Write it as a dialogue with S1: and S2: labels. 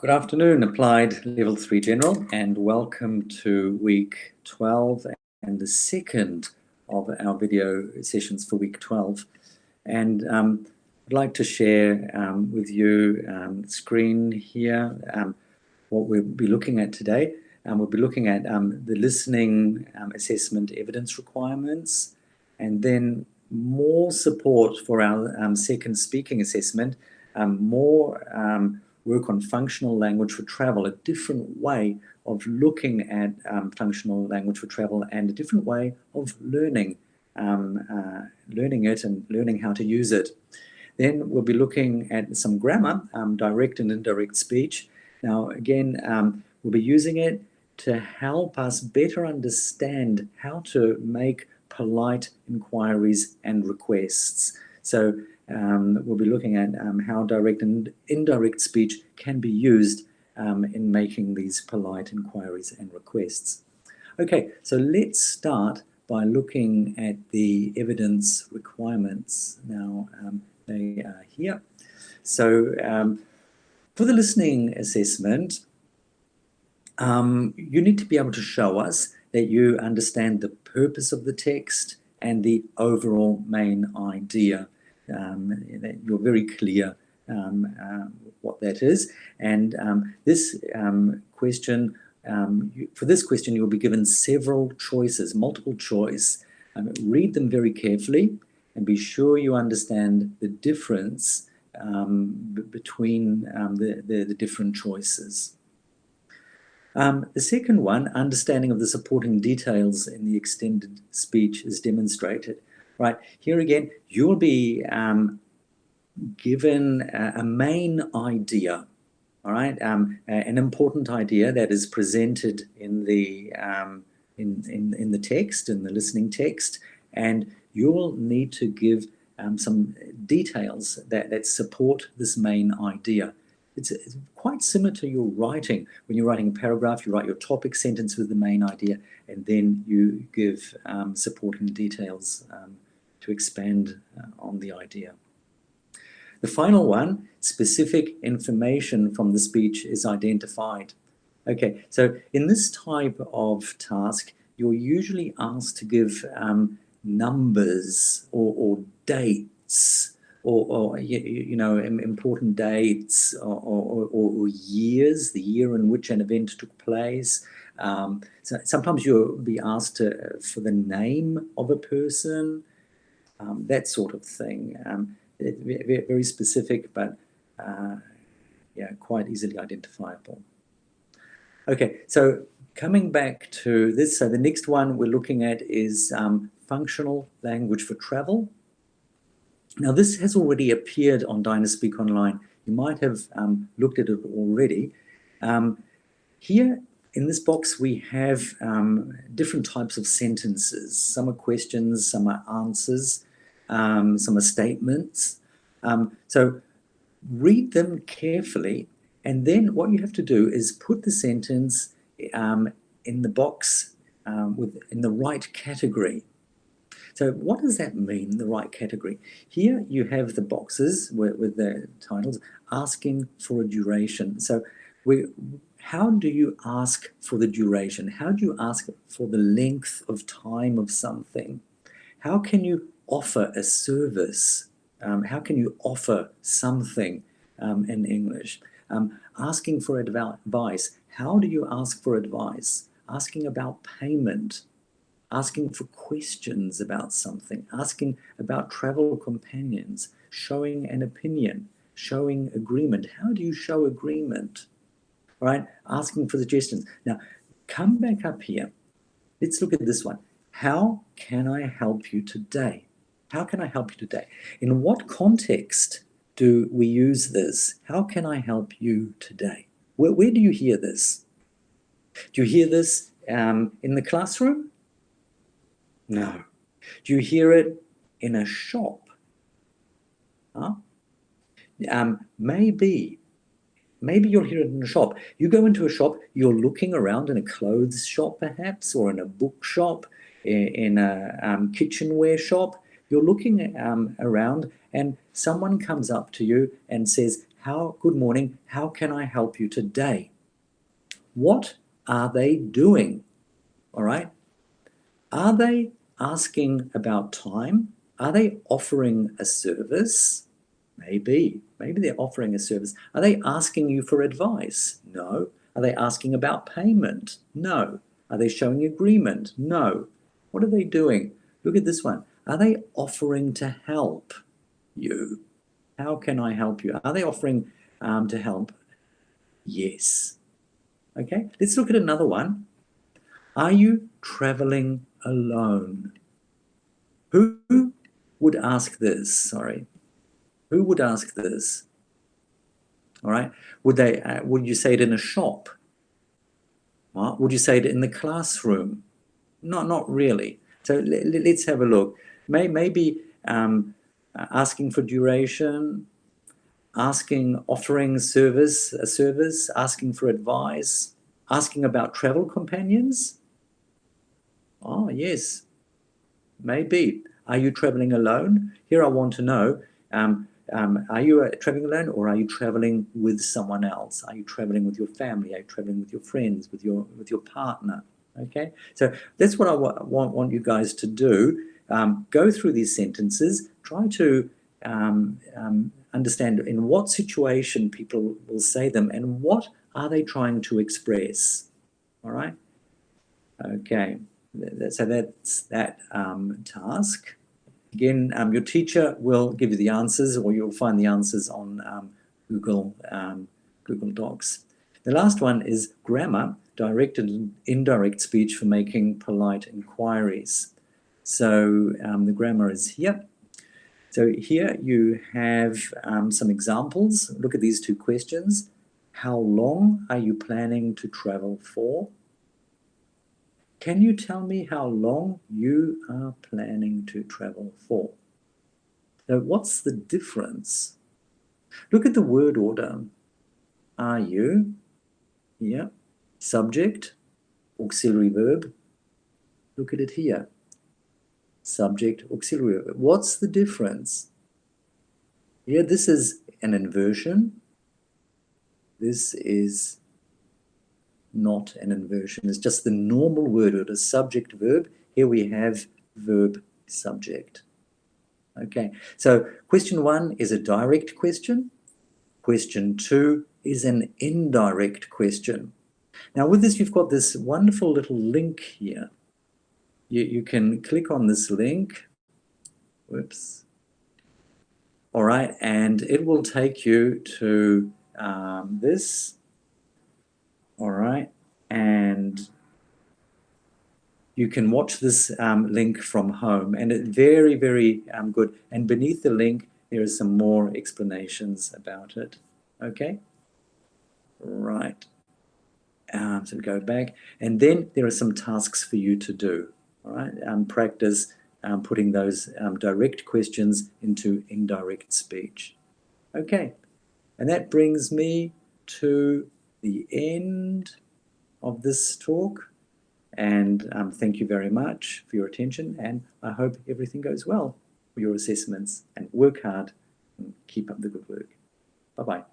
S1: Good afternoon, Applied Level 3 General, and welcome to week 12 and the second of our video sessions for week 12. And I'd like to share with you the screen here, what we'll be looking at today. We'll be looking at the listening assessment evidence requirements, and then more support for our second speaking assessment, more work on functional language for travel, a different way of looking at functional language for travel and a different way of learning it and learning how to use it. Then we'll be looking at some grammar, direct and indirect speech. Now, again, we'll be using it to help us better understand how to make polite inquiries and requests. So we'll be looking at how direct and indirect speech can be used in making these polite inquiries and requests. Okay, so let's start by looking at the evidence requirements. Now, they are here. So for the listening assessment, you need to be able to show us that you understand the purpose of the text and the overall main idea. That you're very clear what that is. And this question, for this question, you'll be given several choices, multiple choice. Read them very carefully and be sure you understand the difference between the different choices. The second one, understanding of the supporting details in the extended speech is demonstrated. Right, here again, you'll be given a main idea, all right, an important idea that is presented in the in the text, in the listening text, and you'll need to give some details that support this main idea. It's quite similar to your writing. When you're writing a paragraph, you write your topic sentence with the main idea, and then you give supporting details to expand on the idea. The final one, specific information from the speech is identified. Okay, so in this type of task, you're usually asked to give numbers or dates or you know, important dates or years, the year in which an event took place. So sometimes you'll be asked for the name of a person, that sort of thing. Very specific, but yeah, quite easily identifiable. Okay, so coming back to this, so the next one we're looking at is functional language for travel. Now, this has already appeared on DynaSpeak Online. You might have looked at it already. Here in this box, we have different types of sentences. Some are questions, some are answers, some are statements. So read them carefully, and then what you have to do is put the sentence in the box in the right category. So what does that mean, the right category? Here you have the boxes with the titles asking for a duration. So how do you ask for the duration? How do you ask for the length of time of something? How can you offer a service? How can you offer something in English? Asking for advice. How do you ask for advice? Asking about payment. Asking for questions about something. Asking about travel companions. Showing an opinion. Showing agreement. How do you show agreement? All right, asking for suggestions. Now, come back up here. Let's look at this one. How can I help you today? How can I help you today? In what context do we use this? How can I help you today? Where do you hear this? Do you hear this in the classroom? No. Do you hear it in a shop? Huh? Maybe you'll hear it in a shop. You go into a shop, you're looking around in a clothes shop perhaps, or in a bookshop, in a kitchenware shop. You're looking around and someone comes up to you and says, good morning, how can I help you today? What are they doing? All right. Are they asking about time? Are they offering a service? Maybe they're offering a service. Are they asking you for advice? No. Are they asking about payment? No. Are they showing agreement? No. What are they doing? Look at this one. Are they offering to help you? How can I help you? Are they offering to help? Yes. Okay, let's look at another one. Are you traveling alone? Who would ask this? Sorry. Who would ask this? All right. Would you say it in a shop? Would you say it in the classroom? Not really. So let's have a look. Maybe asking for duration, offering a service, asking for advice, asking about travel companions. Oh, yes, maybe. Are you traveling alone? Here I want to know, are you traveling alone, or are you traveling with someone else? Are you traveling with your family? Are you traveling with your friends, with your partner? Okay, so that's what I want you guys to do. Go through these sentences, try to understand in what situation people will say them and what are they trying to express. All right? Okay, so that's that task. Again, your teacher will give you the answers, or you'll find the answers on Google Docs. The last one is grammar, direct and indirect speech for making polite inquiries. So the grammar is here. So here you have some examples. Look at these two questions. How long are you planning to travel for? Can you tell me how long you are planning to travel for? So what's the difference? Look at the word order. Are you? Yeah. Subject, auxiliary verb. Look at it here. Subject, auxiliary verb. What's the difference? Here, this is an inversion. This is not an inversion. It's just the normal word order, subject, verb. Here we have verb, subject. Okay, so question 1 is a direct question. Question 2 is an indirect question. Now with this, you've got this wonderful little link here. You can click on this link. Whoops. All right, and it will take you to this. All right, and you can watch this link from home, and it's very, very good. And beneath the link, there are some more explanations about it. Okay, right. So go back, and then there are some tasks for you to do. All right, practice putting those direct questions into indirect speech. Okay, and that brings me to the end of this talk. And thank you very much for your attention, and I hope everything goes well for your assessments, and work hard and keep up the good work. Bye-bye.